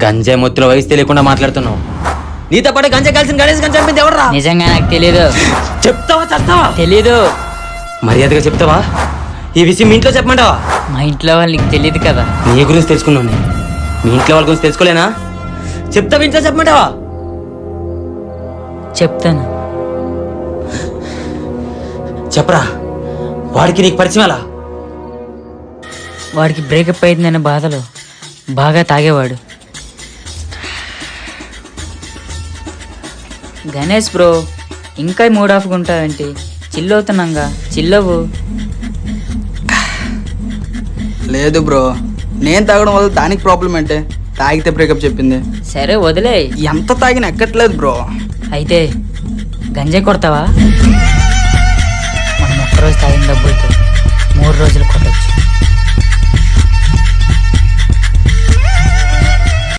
గంజాయి మొత్తులో వయసు తెలియకుండా మాట్లాడుతున్నావు. నీతో పాటు గంజాయి కలిసిన గణేష్ గంజాయి చంపింది ఎవడరా? నిజంగా నాకు తెలీదు. చెప్తావా చస్తావా? తెలీదు. మర్యాదగా చెప్తావా? ఈ విషయం మీ ఇంట్లో చెప్పమంటావా? మా ఇంట్లో వాళ్ళు నీకు తెలియదు కదా. నీ గురించి తెలుసుకున్నాను నేను. మీ ఇంట్లో వాళ్ళ గురించి తెలుసుకోలేనా? చెప్తావా? ఇంట్లో చెప్పమంటావా? చెప్తాను. చెప్పరా. వాడికి నీకు పరిచయం ఎలా? వాడికి బ్రేకప్ అయిందనే బాధలో బాగా తాగేవాడు. గణేష్ బ్రో, ఇంకా మూడ్ ఆఫ్గా ఉంటావేంటి? చిల్లవుతున్నాంగా, చిల్లవు. లేదు బ్రో, నేను తాగడం వల్ల దానికి ప్రాబ్లం ఏంటే? తాగితే బ్రేకప్ చెప్పింది. సరే వదిలే. ఎంత తాగినా ఎక్కట్లేదు బ్రో. అయితే గంజాయి కొడతావా? మనం ఒక్కరోజు తాగిన డబ్బులతో 3 రోజులు కొట్టదు.